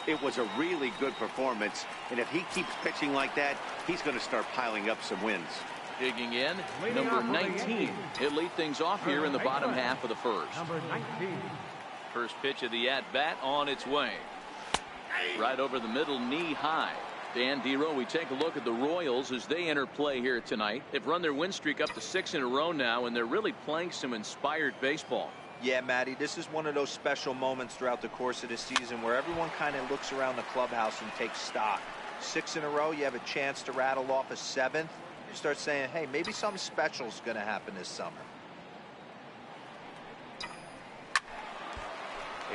It was a really good performance, and if he keeps pitching like that, he's going to start piling up some wins. Digging in, number 19. He'll lead things off here in the bottom half of the first. Number 19. First pitch of the at-bat on its way. Right over the middle, knee high. Dan Dero, we take a look at the Royals as they enter play here tonight. They've run their win streak up to 6 in a row now, and they're really playing some inspired baseball. Yeah, Matty, this is one of those special moments throughout the course of the season where everyone kind of looks around the clubhouse and takes stock. 6 in a row, you have a chance to rattle off a 7th. You start saying, hey, maybe something special is going to happen this summer.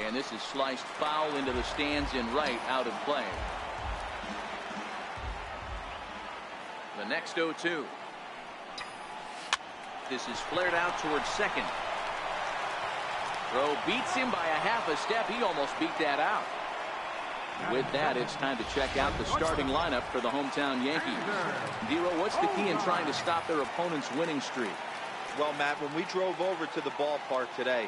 And this is sliced foul into the stands in right, out of play. The next 0-2. This is flared out towards second. Throw beats him by a half a step. He almost beat that out. With that, it's time to check out the starting lineup for the hometown Yankees. Dero, what's the key in trying to stop their opponent's winning streak? Well, Matt, when we drove over to the ballpark today,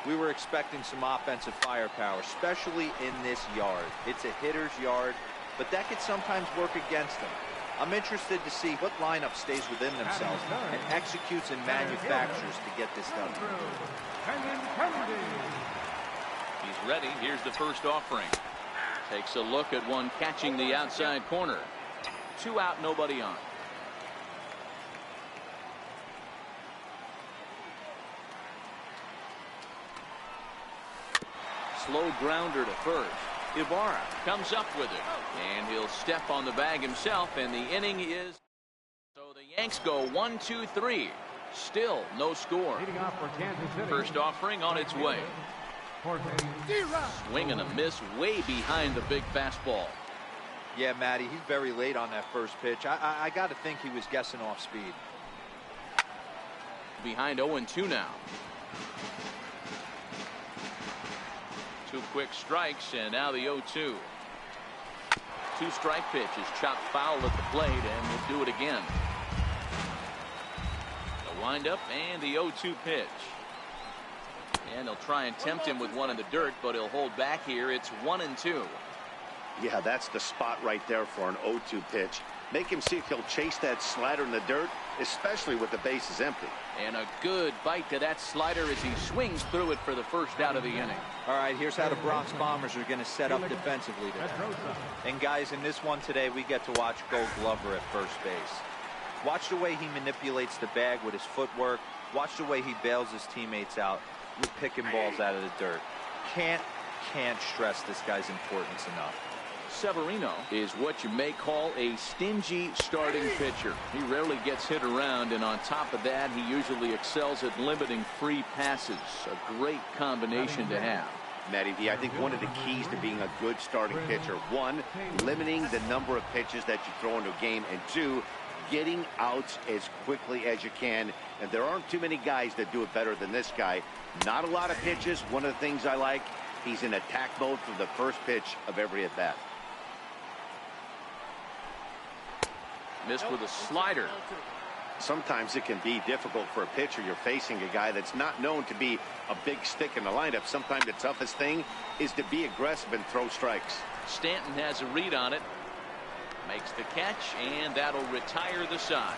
we were expecting some offensive firepower, especially in this yard. It's a hitter's yard, but that could sometimes work against them. I'm interested to see what lineup stays within themselves and executes and manufactures to get this done. He's ready. Here's the first offering. Takes a look at one catching the outside corner. 2 out, nobody on. Slow grounder to first. Ibarra comes up with it, and he'll step on the bag himself, and the inning is. So the Yanks go 1-2-3. Still no score. First offering on its way. Swing and a miss way behind the big fastball. Yeah, Matty, he's very late on that first pitch. I got to think he was guessing off speed. Behind 0-2 now. 2 quick strikes, and now the 0-2. 2-strike pitch is chopped foul at the plate, and we'll do it again. The windup and the 0-2 pitch. And they'll try and tempt him with one in the dirt, but he'll hold back here. It's 1-2. Yeah, that's the spot right there for an 0-2 pitch. Make him see if he'll chase that slider in the dirt, especially with the bases empty. And a good bite to that slider as he swings through it for the first out of the inning. All right, here's how the Bronx Bombers are going to set up defensively today. And guys, in this one today, we get to watch Gold Glover at first base. Watch the way he manipulates the bag with his footwork. Watch the way he bails his teammates out with picking balls out of the dirt. Can't stress this guy's importance enough. Severino is what you may call a stingy starting pitcher. He rarely gets hit around, and on top of that, he usually excels at limiting free passes. A great combination to have. Matty V, I think one of the keys to being a good starting pitcher, 1, limiting the number of pitches that you throw into a game, and 2, getting outs as quickly as you can. And there aren't too many guys that do it better than this guy. Not a lot of pitches. One of the things I like, he's in attack mode from the first pitch of every at bat. Missed with a slider. Sometimes it can be difficult for a pitcher. You're facing a guy that's not known to be a big stick in the lineup. Sometimes the toughest thing is to be aggressive and throw strikes. Stanton has a read on it. Makes the catch, and that'll retire the side.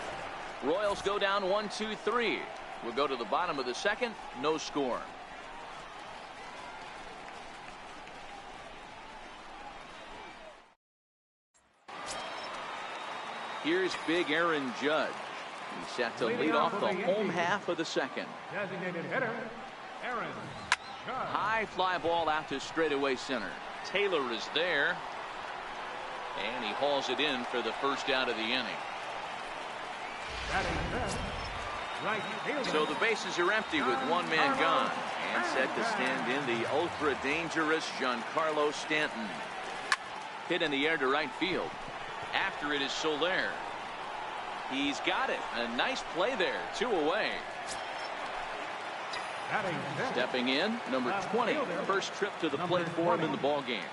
Royals go down 1-2-3. We'll go to the bottom of the second. No score. Here's big Aaron Judge. He's set to lead off the home half of the second. Designated hitter, Aaron Judge. High fly ball out to straightaway center. Taylor is there. And he hauls it in for the first out of the inning. So the bases are empty with one man gone. And set to stand in the ultra dangerous Giancarlo Stanton. Hit in the air to right field. After it is Soler. He's got it. A nice play there. 2 away. Stepping in, number 20. First trip to the plate for him in the ball game.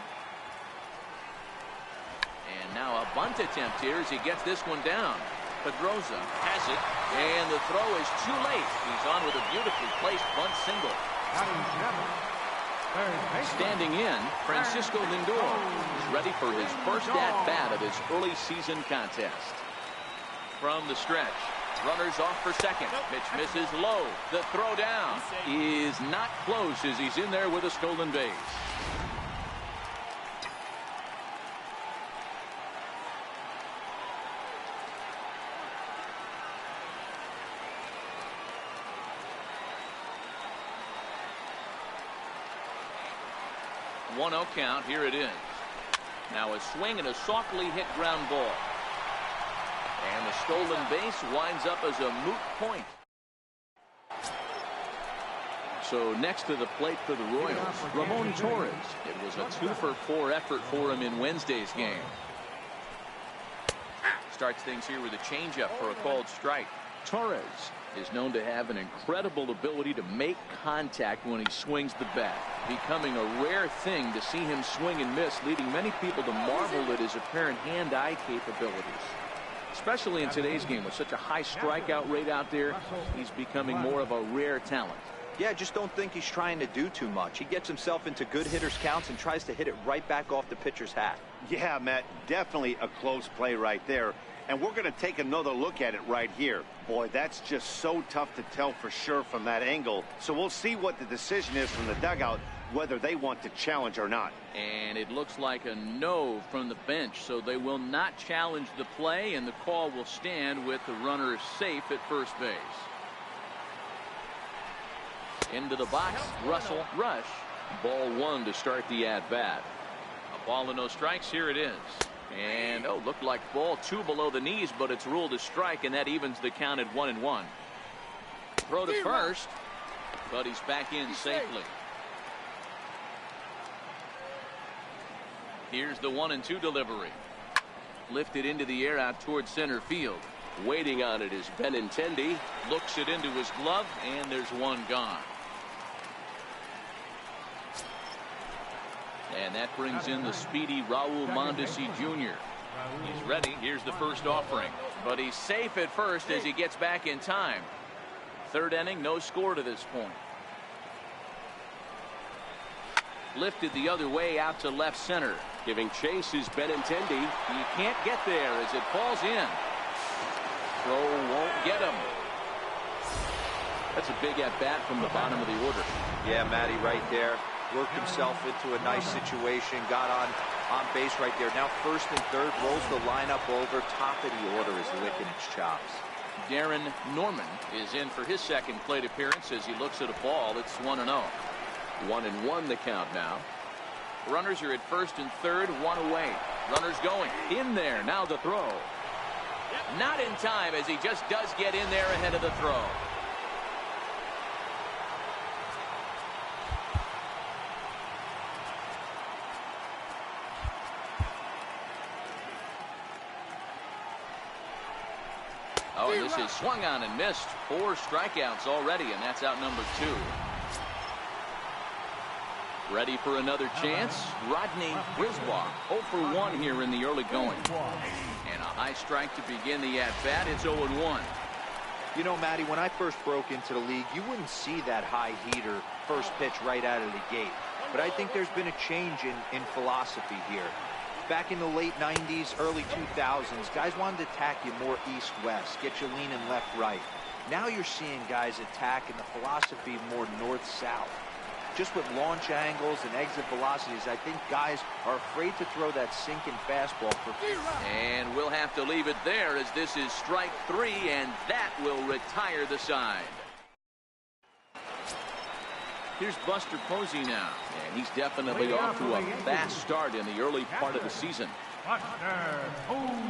And now a bunt attempt here as he gets this one down. Pedroza has it, and the throw is too late. He's on with a beautifully placed bunt single. Standing in, Francisco Lindor is ready for his first at-bat of his early season contest. From the stretch, runners off for second. Pitch misses low. The throw down is not close as he's in there with a stolen base. One-0 count. Here it is. Now a swing and a softly hit ground ball. And the stolen base winds up as a moot point. So next to the plate for the Royals, Ramon Torres. It was a 2-for-4 effort for him in Wednesday's game. Starts things here with a changeup for a called strike. Torres is known to have an incredible ability to make contact when he swings the bat, becoming a rare thing to see him swing and miss, leading many people to marvel at his apparent hand-eye capabilities. Especially in today's game with such a high strikeout rate out there, he's becoming more of a rare talent. Yeah, I just don't think he's trying to do too much. He gets himself into good hitters' counts and tries to hit it right back off the pitcher's hat. Yeah, Matt, definitely a close play right there. And we're going to take another look at it right here. Boy, that's just so tough to tell for sure from that angle. So we'll see what the decision is from the dugout, whether they want to challenge or not. And it looks like a no from the bench, so they will not challenge the play, and the call will stand with the runner safe at first base. Into the box, Russell, rush. Ball one to start the at-bat. A ball and no strikes. Here it is. And, oh, looked like ball two below the knees, but it's ruled a strike, and that evens the count at 1-1. Throw to first, but he's back in safely. Here's the 1-2 delivery. Lifted into the air out towards center field. Waiting on it is Benintendi. Looks it into his glove, and there's one gone. And that brings in the speedy Raul Mondesi Jr. He's ready. Here's the first offering. But he's safe at first as he gets back in time. Third inning, no score to this point. Lifted the other way out to left center. Giving chase is Benintendi. He can't get there as it falls in. Throw won't get him. That's a big at-bat from the bottom of the order. Yeah, Matty, right there. Worked himself into a nice situation. Got on base right there. Now first and third, rolls the lineup over. Top of the order is licking its chops. Darren Norman is in for his second plate appearance as he looks at a ball. It's 1-0. 1-1 the count now. Runners are at first and third, one away. Runners going in there. Now the throw. Not in time as he just does get in there ahead of the throw. Oh, this is swung on and missed. 4 strikeouts already, and that's out number 2. Ready for another chance. Rodney Brisbois 0 for 1 here in the early going. And a high strike to begin the at-bat. It's 0-1. You know, Matty, when I first broke into the league, you wouldn't see that high heater first pitch right out of the gate. But I think there's been a change in philosophy here. Back in the late 90s, early 2000s, guys wanted to attack you more east-west, get you leaning left-right. Now you're seeing guys attack in the philosophy more north-south. Just with launch angles and exit velocities, I think guys are afraid to throw that sinking fastball for fear. And we'll have to leave it there as this is strike 3, and that will retire the side. Here's Buster Posey now, and he's definitely off to a fast start in the early part of the season. Buster Posey.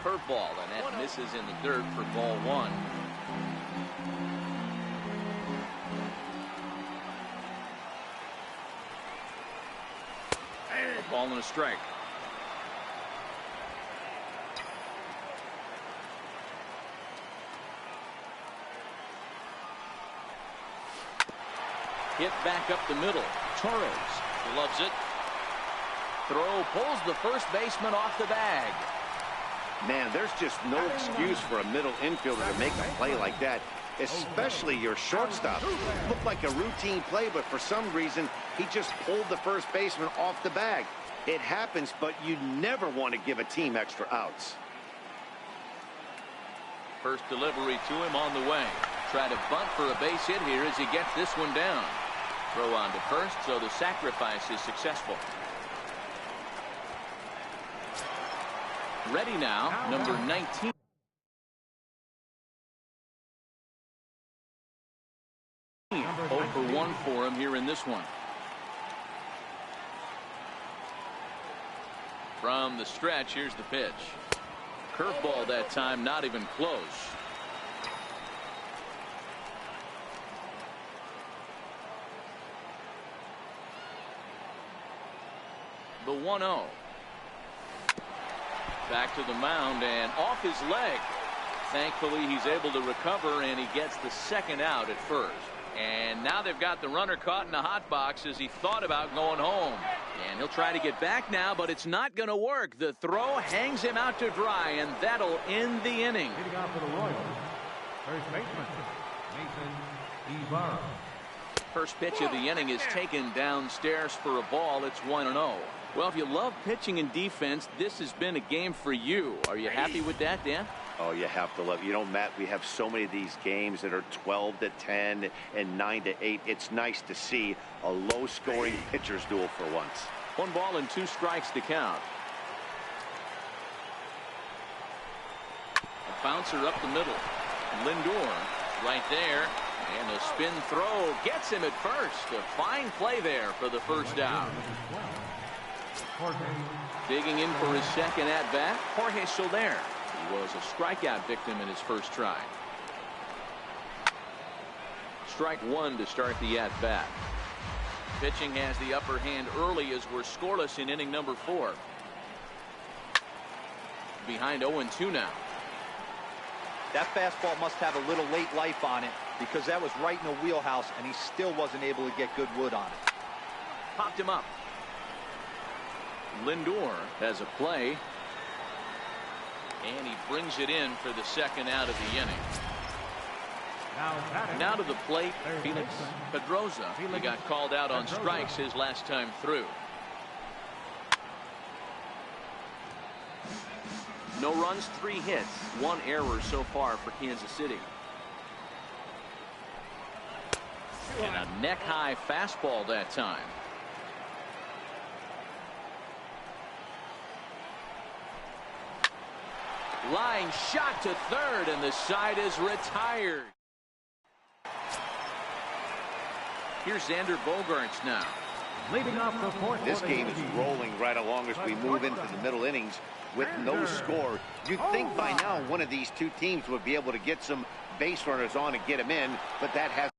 Curveball, and that misses in the dirt for ball 1. A ball and a strike. Hit back up the middle. Torres loves it. Throw pulls the first baseman off the bag. Man, there's just no excuse for a middle infielder to make a play like that. especially your shortstop. Looked like a routine play, but for some reason, he just pulled the first baseman off the bag. It happens, but you never want to give a team extra outs. First delivery to him on the way. Try to bunt for a base hit here as he gets this one down. Throw on to first, so the sacrifice is successful. Ready now, number 19. For 1 for him here in this one. From the stretch, here's the pitch. Curveball that time, not even close. The 1-0. Back to the mound and off his leg. Thankfully, he's able to recover, and he gets the second out at first. And now they've got the runner caught in the hot box as he thought about going home. And he'll try to get back now, but it's not going to work. The throw hangs him out to dry, and that'll end the inning. Hitting out for the Royals, first baseman, Mason Ibarra. First pitch of the inning is taken downstairs for a ball. It's 1-0. Well, if you love pitching and defense, this has been a game for you. Are you happy with that, Dan? Oh, you have to love it. You know, Matt, we have so many of these games that are 12-10 and 9-8. It's nice to see a low-scoring pitcher's duel for once. 1 ball and 2 strikes to count. A bouncer up the middle. Lindor right there. And a spin throw gets him at first. A fine play there for the first out. Digging in for his second at-bat, Jorge Soler. He was a strikeout victim in his first try. Strike 1 to start the at-bat. Pitching has the upper hand early as we're scoreless in inning number 4. Behind 0-2 now. That fastball must have a little late life on it, because that was right in the wheelhouse, and he still wasn't able to get good wood on it. Popped him up. Lindor has a play. And he brings it in for the second out of the inning. Now to the plate, Felix Pedroza. He got called out on strikes his last time through. No runs, 3 hits, 1 error so far for Kansas City. And a neck-high fastball that time. Line shot to third, and the side is retired. Here's Xander Bogaerts now. Leading off the 4th. This game is rolling right along as we move into the middle innings with no score. You'd think by now one of these two teams would be able to get some base runners on and get them in, but that hasn't